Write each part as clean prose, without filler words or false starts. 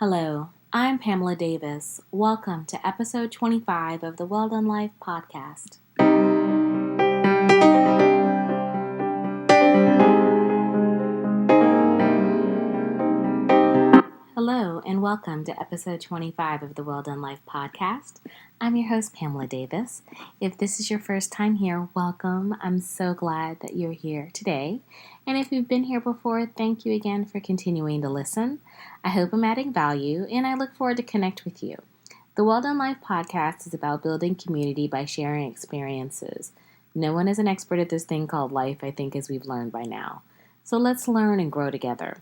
Hello, I'm Pamela Davis. Welcome to episode 25 of the Well Done Life podcast. Hello, and welcome to episode 25 of the Well Done Life podcast. I'm your host, Pamela Davis. If this is your first time here, welcome. I'm so glad that you're here today. And if you've been here before, thank you again for continuing to listen. I hope I'm adding value, and I look forward to connect with you. The Well Done Life podcast is about building community by sharing experiences. No one is an expert at this thing called life, I think, as we've learned by now. So let's learn and grow together.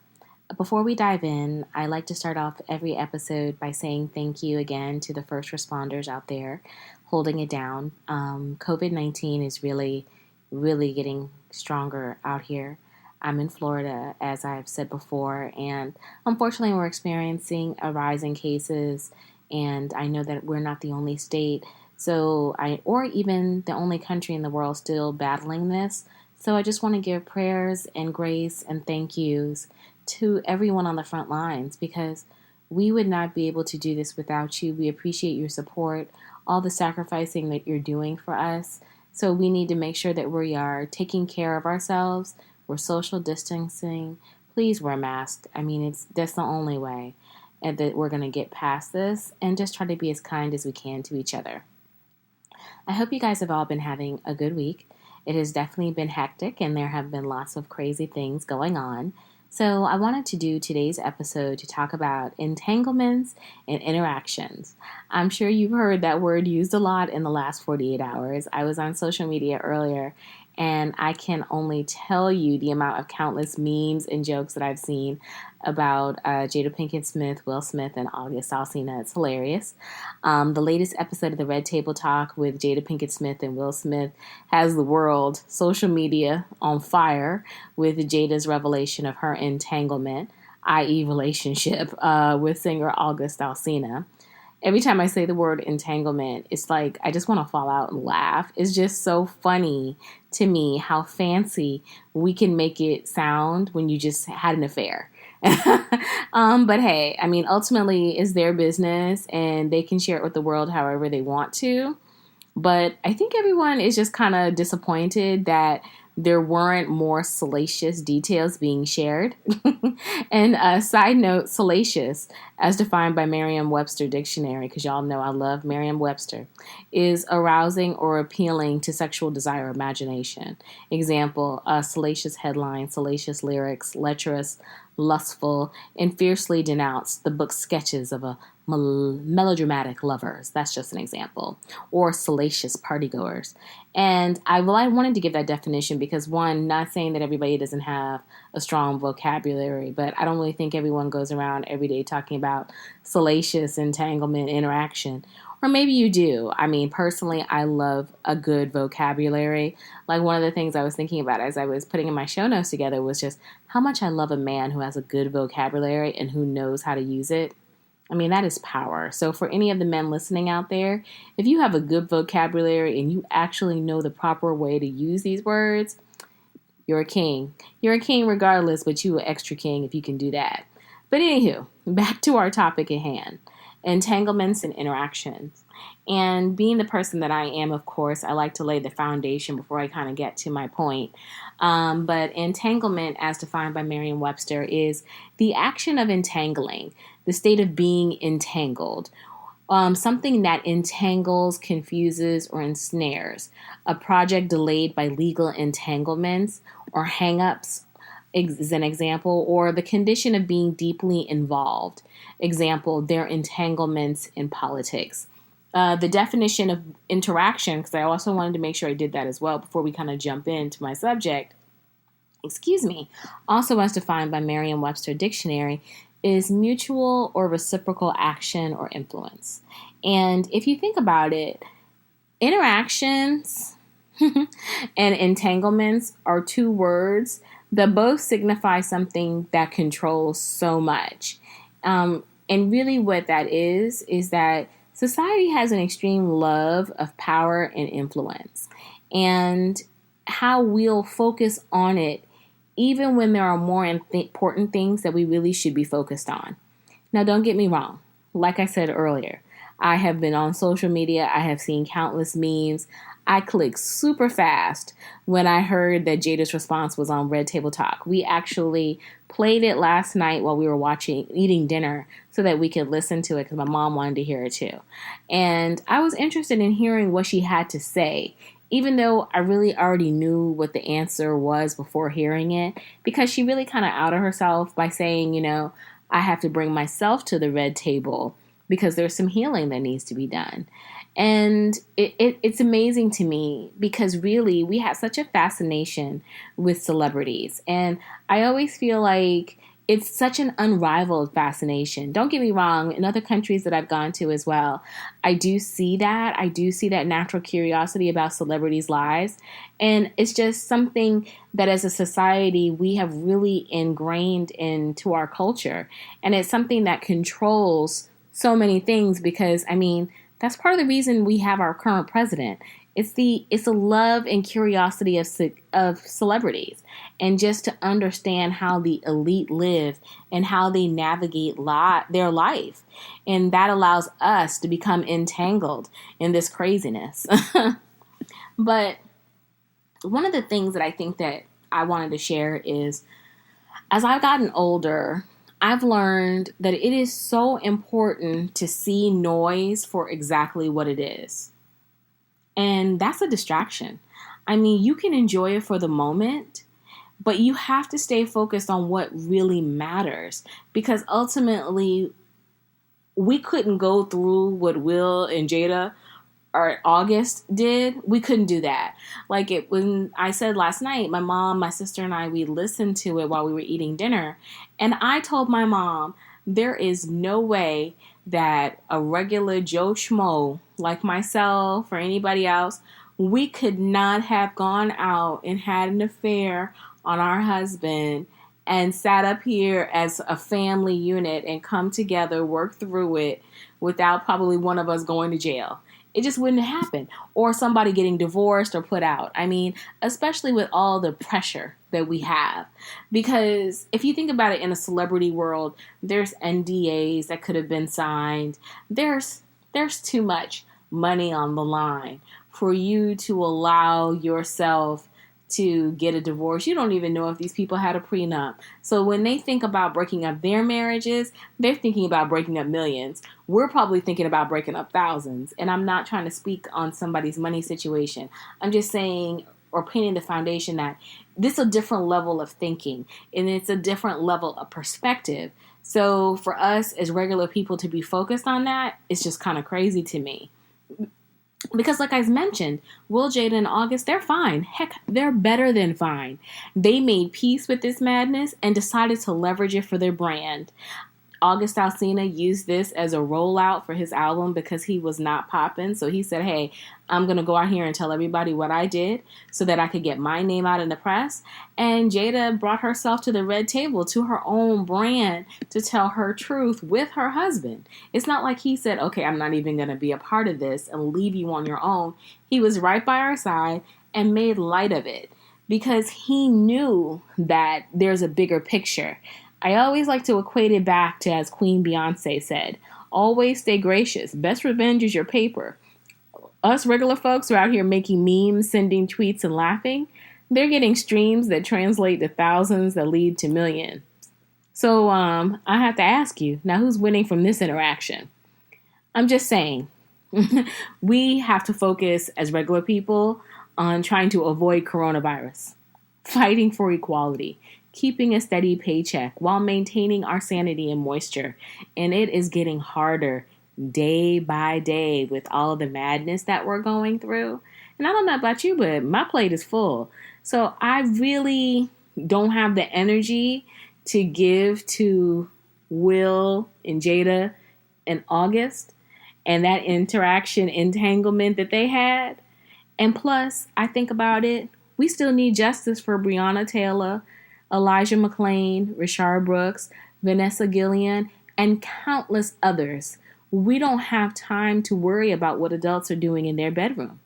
Before we dive in, I like to start off every episode by saying thank you again to the first responders out there holding it down. COVID-19 is really getting stronger out here. I'm in Florida, as I've said before, and unfortunately we're experiencing a rise in cases, and I know that we're not the only state, or even the only country in the world still battling this. So I just want to give prayers and grace and thank yous to everyone on the front lines, because we would not be able to do this without you. We appreciate your support, all the sacrificing that you're doing for us. So we need to make sure that we are taking care of ourselves. We're social distancing. Please wear a mask. That's the only way and that we're going to get past this, and just try to be as kind as we can to each other. I hope you guys have all been having a good week. It has definitely been hectic, and there have been lots of crazy things going on. So I wanted to do today's episode to talk about entanglements and interactions. I'm sure you've heard that word used a lot in the last 48 hours. I was on social media earlier, and I can only tell you the amount of countless memes and jokes that I've seen about Jada Pinkett Smith, Will Smith, and August Alsina. It's hilarious. The latest episode of the Red Table Talk with Jada Pinkett Smith and Will Smith has the world, social media, on fire with Jada's revelation of her entanglement, i.e. relationship, with singer August Alsina. Every time I say the word entanglement, it's like I just want to fall out and laugh. It's just so funny to me how fancy we can make it sound when you just had an affair. But hey, ultimately it's their business and they can share it with the world however they want to. But I think everyone is just kind of disappointed that there weren't more salacious details being shared. And side note, salacious, as defined by Merriam-Webster Dictionary, because y'all know I love Merriam-Webster, is arousing or appealing to sexual desire or imagination. Example, salacious headline, salacious lyrics, lecherous, lustful, and fiercely denounced the book sketches of a melodramatic lovers. That's just an example. Or salacious partygoers. And I wanted to give that definition because, one, not saying that everybody doesn't have a strong vocabulary, but I don't really think everyone goes around every day talking about salacious entanglement interaction. Or maybe you do. Personally, I love a good vocabulary. Like, one of the things I was thinking about as I was putting in my show notes together was just how much I love a man who has a good vocabulary and who knows how to use it. That is power. So for any of the men listening out there, if you have a good vocabulary and you actually know the proper way to use these words, you're a king. You're a king regardless, but you an extra king if you can do that. But anywho, back to our topic at hand. Entanglements and interactions. And being the person that I am, of course, I like to lay the foundation before I kind of get to my point. But entanglement, as defined by Merriam-Webster, is the action of entangling, the state of being entangled. Something that entangles, confuses, or ensnares. A project delayed by legal entanglements or hang-ups is an example, or the condition of being deeply involved. Example, their entanglements in politics. The definition of interaction, because I also wanted to make sure I did that as well before we kind of jump into my subject, also as defined by Merriam-Webster Dictionary, is mutual or reciprocal action or influence. And if you think about it, interactions and entanglements are two words that both signify something that controls so much. And really what that is that society has an extreme love of power and influence. And how we'll focus on it even when there are more important things that we really should be focused on. Now, don't get me wrong. Like I said earlier, I have been on social media. I have seen countless memes. I clicked super fast when I heard that Jada's response was on Red Table Talk. We actually played it last night while we were eating dinner so that we could listen to it because my mom wanted to hear it too. And I was interested in hearing what she had to say, even though I really already knew what the answer was before hearing it, because she really kind of outed herself by saying, I have to bring myself to the red table because there's some healing that needs to be done. And it's amazing to me because really we have such a fascination with celebrities. And I always feel like it's such an unrivaled fascination. Don't get me wrong, in other countries that I've gone to as well, I do see that. I do see that natural curiosity about celebrities' lives. And it's just something that as a society we have really ingrained into our culture. And it's something that controls so many things because, that's part of the reason we have our current president. It's the love and curiosity of celebrities, and just to understand how the elite live and how they navigate their life, and that allows us to become entangled in this craziness. But one of the things that I think that I wanted to share is, as I've gotten older, I've learned that it is so important to see noise for exactly what it is. And that's a distraction. You can enjoy it for the moment, but you have to stay focused on what really matters. Because ultimately, we couldn't go through what Will and Jada or August did. We couldn't do that. When I said last night, my mom, my sister, and I, we listened to it while we were eating dinner. And I told my mom, there is no way that a regular Joe Schmo like myself or anybody else, we could not have gone out and had an affair on our husband and sat up here as a family unit and come together, work through it without probably one of us going to jail. It just wouldn't happen. Or somebody getting divorced or put out. Especially with all the pressure that we have. Because if you think about it in a celebrity world, there's NDAs that could have been signed. There's too much money on the line for you to allow yourself to get a divorce. You don't even know if these people had a prenup. So when they think about breaking up their marriages, they're thinking about breaking up millions. We're probably thinking about breaking up thousands. And I'm not trying to speak on somebody's money situation. I'm just saying, or painting the foundation that this is a different level of thinking and it's a different level of perspective. So for us as regular people to be focused on that, it's just kind of crazy to me. Because like I mentioned, Will, Jada, and August, they're fine. Heck, they're better than fine. They made peace with this madness and decided to leverage it for their brand. August Alsina used this as a rollout for his album because he was not popping. So he said, hey, I'm going to go out here and tell everybody what I did so that I could get my name out in the press. And Jada brought herself to the red table, to her own brand, to tell her truth with her husband. It's not like he said, okay, I'm not even going to be a part of this and leave you on your own. He was right by our side and made light of it because he knew that there's a bigger picture. I always like to equate it back to, as Queen Beyonce said, always stay gracious. Best revenge is your paper. Us regular folks are out here making memes, sending tweets, and laughing. They're getting streams that translate to thousands that lead to millions. So I have to ask you, now who's winning from this interaction? I'm just saying, we have to focus as regular people on trying to avoid coronavirus, fighting for equality, keeping a steady paycheck while maintaining our sanity and moisture. And it is getting harder day by day with all the madness that we're going through. And I don't know about you, but my plate is full. So I really don't have the energy to give to Will and Jada and August and that entanglement that they had. And plus, I think about it, we still need justice for Breonna Taylor, Elijah McClain, Rashard Brooks, Vanessa Gillian, and countless others. We don't have time to worry about what adults are doing in their bedroom.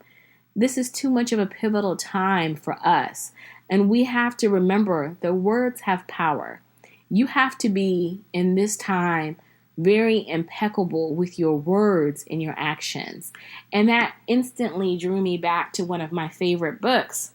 This is too much of a pivotal time for us. And we have to remember that words have power. You have to be, in this time, very impeccable with your words and your actions. And that instantly drew me back to one of my favorite books,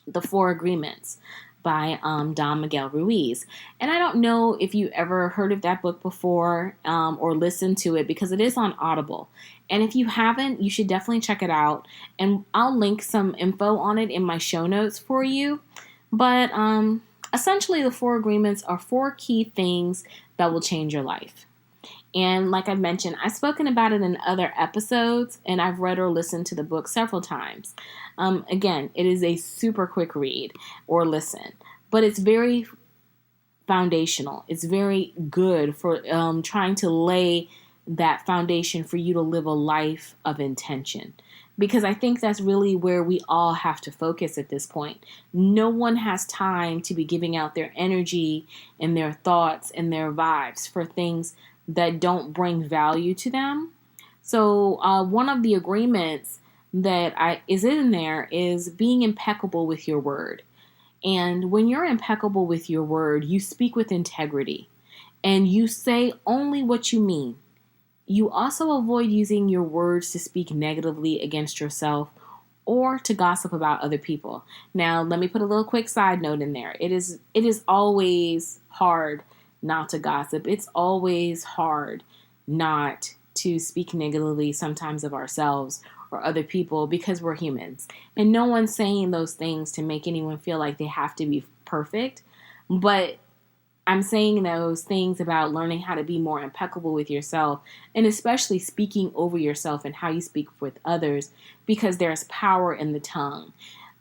The Four Agreements by Don Miguel Ruiz. And I don't know if you ever heard of that book before or listened to it, because it is on Audible. And if you haven't, you should definitely check it out. And I'll link some info on it in my show notes for you. But essentially, the Four Agreements are 4 key things that will change your life. And like I mentioned, I've spoken about it in other episodes, and I've read or listened to the book several times. Again, it is a super quick read or listen, but it's very foundational. It's very good for trying to lay that foundation for you to live a life of intention. Because I think that's really where we all have to focus at this point. No one has time to be giving out their energy and their thoughts and their vibes for things that don't bring value to them. So one of the agreements that is in there is being impeccable with your word. And when you're impeccable with your word, you speak with integrity and you say only what you mean. You also avoid using your words to speak negatively against yourself or to gossip about other people. Now, let me put a little quick side note in there. It is always hard not to gossip. It's always hard not to speak negatively sometimes of ourselves or other people, because we're humans. And no one's saying those things to make anyone feel like they have to be perfect. But I'm saying those things about learning how to be more impeccable with yourself, and especially speaking over yourself and how you speak with others, because there's power in the tongue,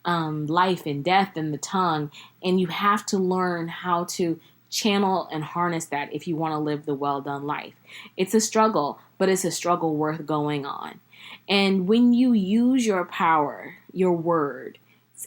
life and death in the tongue. And you have to learn how to channel and harness that if you want to live the well-done life. It's a struggle, but it's a struggle worth going on. And when you use your power, your word,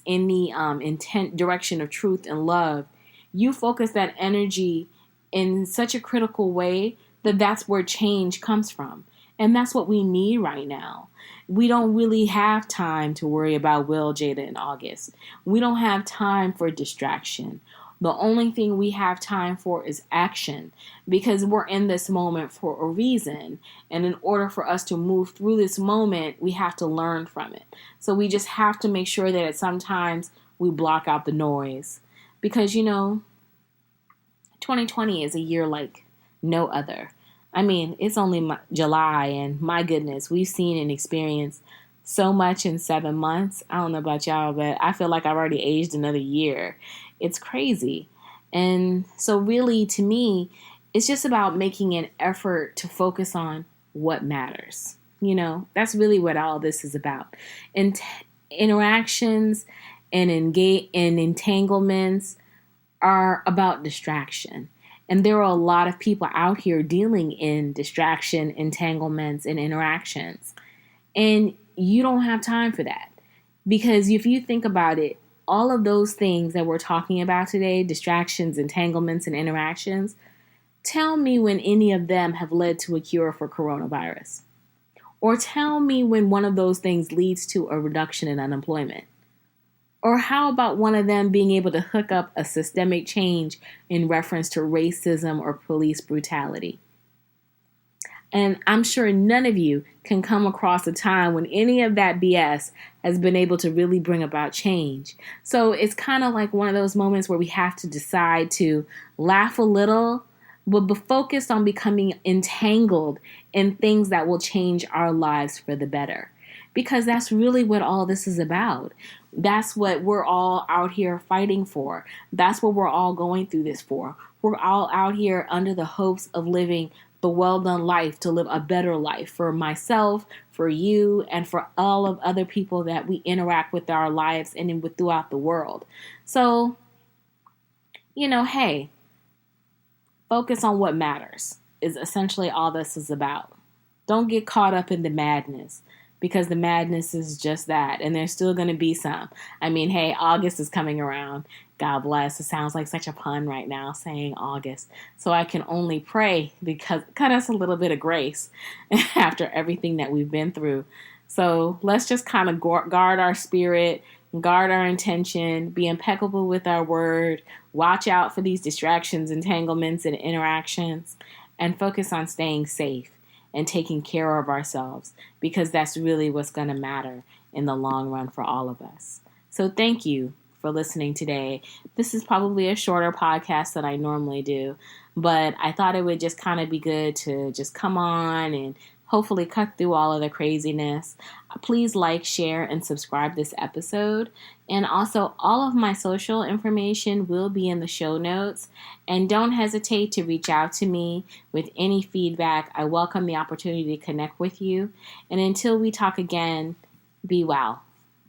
in the intent direction of truth and love, you focus that energy in such a critical way that that's where change comes from. And that's what we need right now. We don't really have time to worry about Will, Jada, and August. We don't have time for distraction. The only thing we have time for is action, because we're in this moment for a reason. And in order for us to move through this moment, we have to learn from it. So we just have to make sure that sometimes we block out the noise. Because, 2020 is a year like no other. I mean, it's only July, and my goodness, we've seen and experienced so much in 7 months. I don't know about y'all, but I feel like I've already aged another year. It's crazy. And so really, to me, it's just about making an effort to focus on what matters. That's really what all this is about. And interactions and entanglements are about distraction. And there are a lot of people out here dealing in distraction, entanglements, and interactions. And you don't have time for that. Because if you think about it, all of those things that we're talking about today, distractions, entanglements, and interactions, tell me when any of them have led to a cure for coronavirus. Or tell me when one of those things leads to a reduction in unemployment. Or how about one of them being able to hook up a systemic change in reference to racism or police brutality? And I'm sure none of you can come across a time when any of that BS has been able to really bring about change. So it's kind of like one of those moments where we have to decide to laugh a little, but be focused on becoming entangled in things that will change our lives for the better. Because that's really what all this is about. That's what we're all out here fighting for. That's what we're all going through this for. We're all out here under the hopes of living the well-done life, to live a better life for myself, for you, and for all of other people that we interact with our lives and throughout the world. So, hey, focus on what matters is essentially all this is about. Don't get caught up in the madness, because the madness is just that, and there's still going to be some. I mean, hey, August is coming around. God bless. It sounds like such a pun right now, saying August. So I can only pray, because cut us a little bit of grace after everything that we've been through. So let's just kind of guard our spirit, guard our intention, be impeccable with our word, watch out for these distractions, entanglements, and interactions, and focus on staying safe and taking care of ourselves, because that's really what's going to matter in the long run for all of us. So thank you for listening today. This is probably a shorter podcast than I normally do, but I thought it would just kind of be good to just come on and hopefully cut through all of the craziness. Please like, share, and subscribe this episode. And also, all of my social information will be in the show notes. And don't hesitate to reach out to me with any feedback. I welcome the opportunity to connect with you. And until we talk again, be well.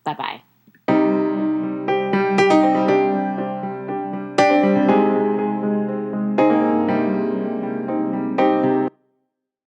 Bye-bye.